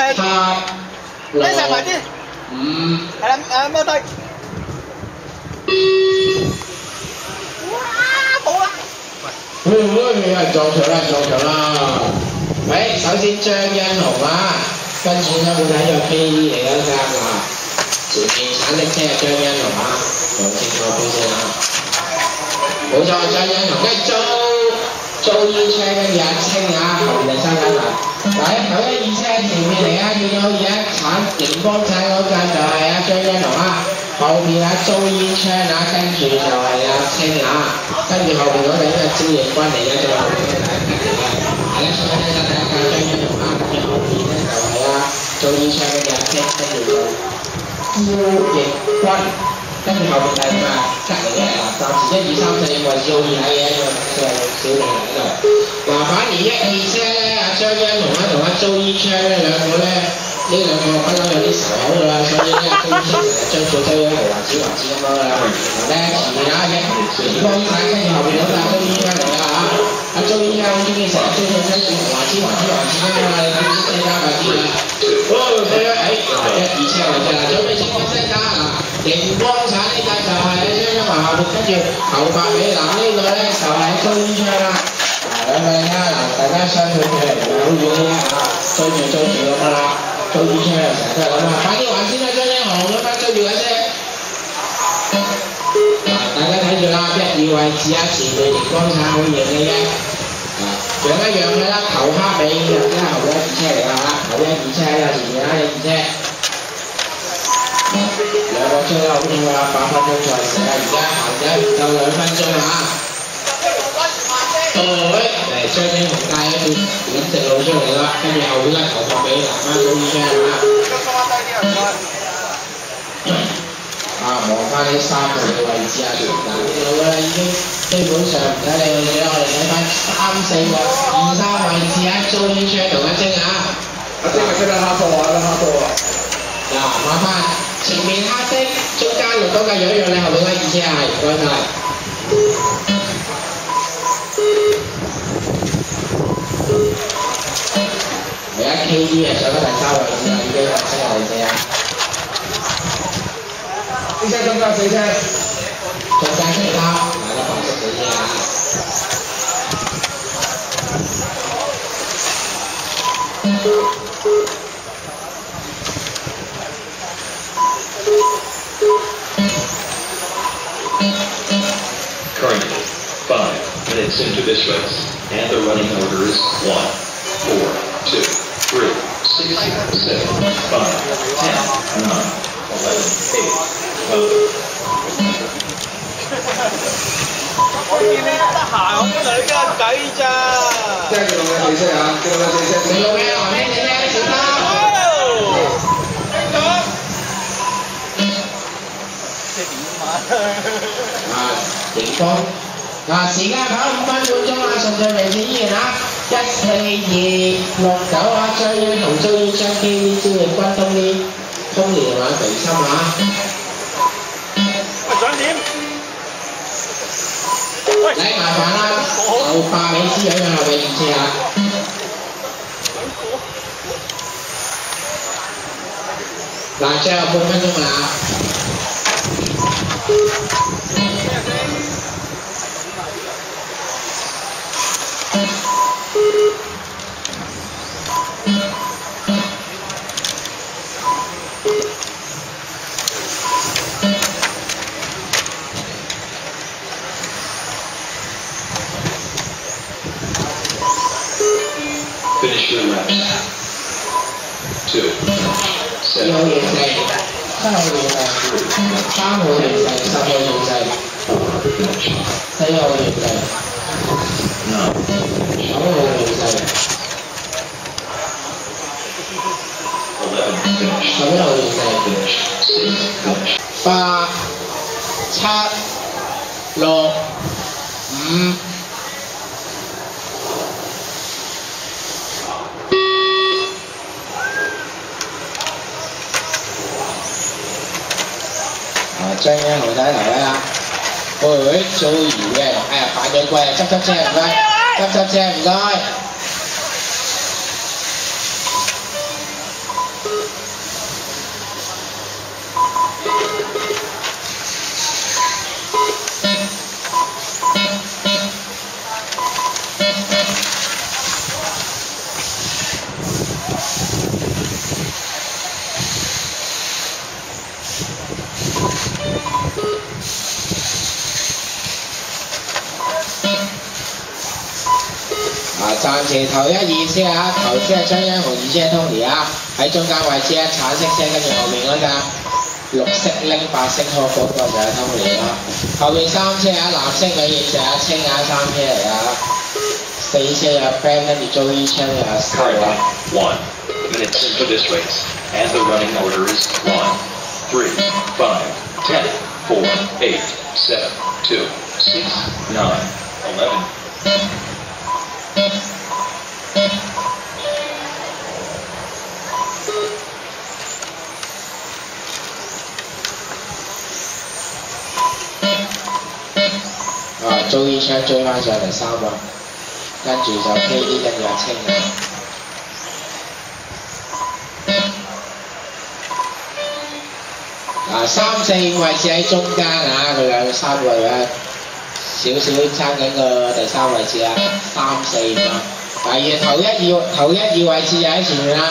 你上埋啲。係啦，踎低。哇！冇啦。有人撞牆啦，撞牆啦！喂，首先張欣豪啊，跟住咧會睇個 K.E. 嚟啦，睇下嗱，前面橙色車係張欣豪啊，講清楚標先啦。冇錯，張欣豪，跟住租衣車跟住阿清啊，後面第三間啊。嗱，912車前面嚟啊，見到而家熒光橙嗰間就係阿張欣豪啊。後面啊租煙槍啊，跟住就係阿清啊，跟住後面嗰頂係招翼軍嚟嘅，最後面嘅第一間嚟嘅。係啦，所以咧就第一間張欣豪啊，跟住後面咧就係啊租煙槍跟住阿清，跟住就招翼軍，跟住後面係咩啊？隔離嘅嗱，暫時1、2、3、4位置好易睇嘅，因為都係小命嚟喺度。嗱，反而1、2車咧，阿張欣豪咧同阿租煙槍咧兩個咧。呢兩個不嬲有啲仇口㗎啦，所以咧租車成日將佢周欣豪話子咁樣㗎啦。嗱咧前面啊熒光橙，跟住後面嗰架租煙槍嚟㗎嚇。阿租煙槍好中意成日追佢跟住話子㗎嘛，你睇啲車家咪知啦。哦，佢1、2車嚟㗎啦，準備情況車家嗱，熒光橙呢架就係張欣豪後面，跟住頭髮尾男呢個咧就係租煙槍啦。嗱兩位啦，嗱大家相對距離唔係好遠嘅啫嚇，追住咁啦。租衣車啊，成日都係咁啊！快啲玩先啦，張欣豪嗰班追住緊啫。嗱，大家睇住啦，1、2位置啊，前面熒光橙好型嘅啫。樣一樣嘅啦，頭黑尾就即係後1、2車嚟㗎嚇，後1、2車喺前面啦，1、2車。兩個車啦，好重要啊，8分鐘賽事啊，而家行緊唔夠2分鐘嚇。到位，嚟張欣豪帶一段短直路出嚟啦，跟住後邊咧頭髮俾南灣早已經係嘛。望翻呢3個嘅位置啊，嗱呢度咧已經基本上唔使理佢哋啦，我哋睇翻3、4個2、3位置啊，早已經同阿晶啊。阿晶係識得黑波啊，得黑波啊。嗱，麻煩前面黑色，中間綠嗰架樣樣，你後邊嗰2車係，唔該晒。而家 K.E. 係上咗第3位置啦，已經係升入第4啊。呢車中間4車，中間4包，買咗白色4車啊。Currently, 5 minutes into this race, and the running order is 1, 4, 2, 3, 6, 7, 5, 10, 9, 11, 8, 我見你得閒，我同你傾下偈咋。即係叫我4車啊，叫我4車。你老味啊，你啫，小三。警方嗱，時間跑5分半鐘啊，順序名字依然啊，14269啊，張欣豪租衣槍 K.E. 招翼軍通年啊，肥心啊。喂，想點？你麻煩啦，後8尾之樣後嘅2車啊。嗱，最後半分鐘啦。finish your lap. 2, 2號形勢，7號形勢，3號形勢，10號形勢，4號形勢，9號形勢，11號形勢，8、7、6、5。張欣豪睇嚟啦，喂，做完嘅，哎呀，反咗貴啊，執車唔該，執車唔該。暫時頭一二車啊，頭車係張欣豪，二車係 Tony 啊，喺中間位置啊，橙色車跟住後面嗰架綠色拎白色殼嗰個就係 Tony 啦，後面三車啊，藍色尾翼就係阿青啊，三車嚟啊，四車有 Ben 跟住 Joey Chan 有阿 Sir 啊。 1 minutes into this race, and the running order is 1, 3, 5, 10, 4, 8, 7, 2, 6, 9, 11. Joey Chan 追翻上嚟3位，跟住就 KD 跟住阿青啊。3、4、5位置喺中間啊，佢有3個啊，少少爭緊個第3位置啊，3、4、5啊。頭一二位置就喺前面啦，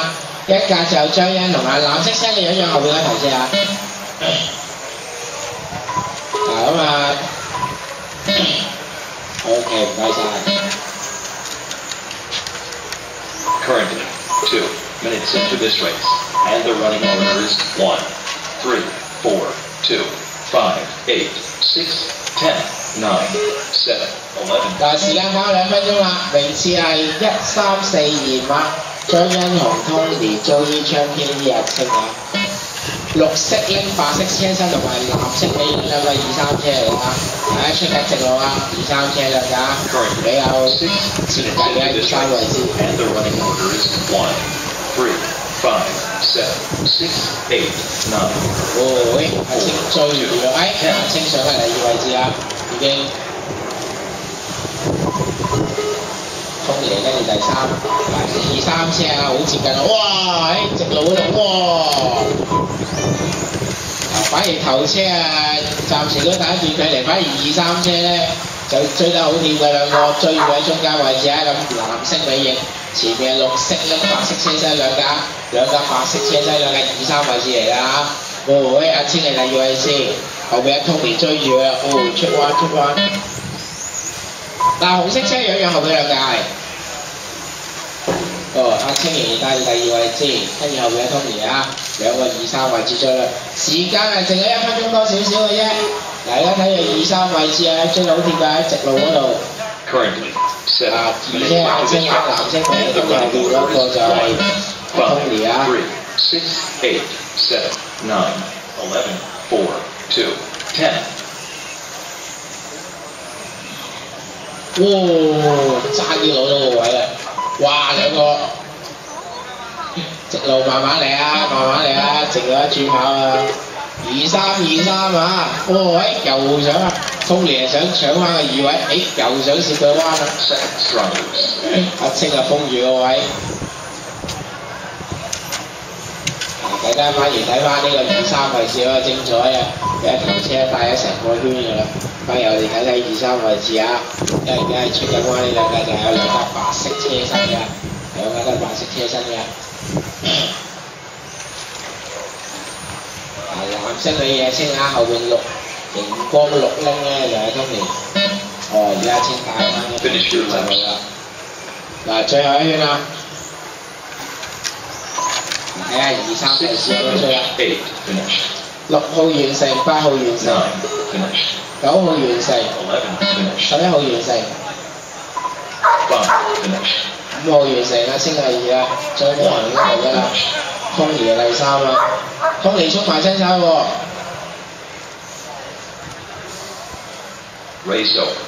一架就張欣同埋藍色車嘅樣後邊嗰頭車啊。咁啊 ，OK 唔該晒。Currently, 2 minutes into this race, and the running order is 1, 3, 4, 2, 5, 8, 6, 10, 9, 7, 11. 嗱，時間跑2分鐘啦，名次係1、3、4、2碼，張欣豪、Tony、Joey Chan、KD 阿青啊。綠色拎白色車身同埋藍色尾翼兩個2、3車嚟㗎，大家出緊直路啊，2、3車兩架，比較前近嘅2、3位置。And the running order is 1, 3, 5, 7, 6, 8, 9. 喂，阿青追住咗，阿青上嚟第2位置啦，已經。Tony 跟住第3，2、3車啊，好接近啊！哇，喺直路嗰度，哇！反而頭車啊，暫時都打一段距離，反而2、3車咧就追得好掂嘅兩個，追住喺中間位置啊！咁藍色尾翼，前面綠色拎白色車身兩架白色車身兩架2、3位置嚟㗎嚇。喂，阿青嚟第2位先，後邊阿 Tony 追住啊！出彎。嗱，紅色車樣後邊兩架係。阿青仍然帶住第2位置，跟住後邊阿 Tony 啊，兩個2、3位置追啦。時間係剩咗1分鐘多少少嘅啫。嗱，而家睇住2、3位置啊，追到好貼㗎喺直路嗰度。Currently, 7 2 minutes 車阿 into 青 this 啊，藍 race, 色尾 and 跟 the 住後 running 邊嗰 order 個 is 就係 1, Tony 啊。 5, 3, 6, 8, 7, 9, 11, 4, 2, 10. 爭啲攞到個位啦！哇，兩個直路慢慢嚟啊，剩咗一轉跑啊！2、3啊！又想啊 ，Tony 想搶翻個2位，又想攝佢彎啦！阿青啊封住個位。大家反而睇翻呢個2、3位置嗰個精彩啊！有一頭車帶咗成個圈㗎啦，反而我哋睇睇2、3位置啊！因為而家係出緊彎呢兩架就有兩架白色車身嘅，兩架都係白色車身嘅。藍色尾嘢青啊，後邊熒光綠拎咧就係 Tony。而家青帶翻一邊就係啦。嗱，最後一圈啦。睇下2、3位置有冇追啊！6號完成，8號完成，9號完成，11號完成，5號完成啦，青第2啦，張欣豪第1啦 ，Tony 第3啦 ，Tony 衝埋親手喎。Race over.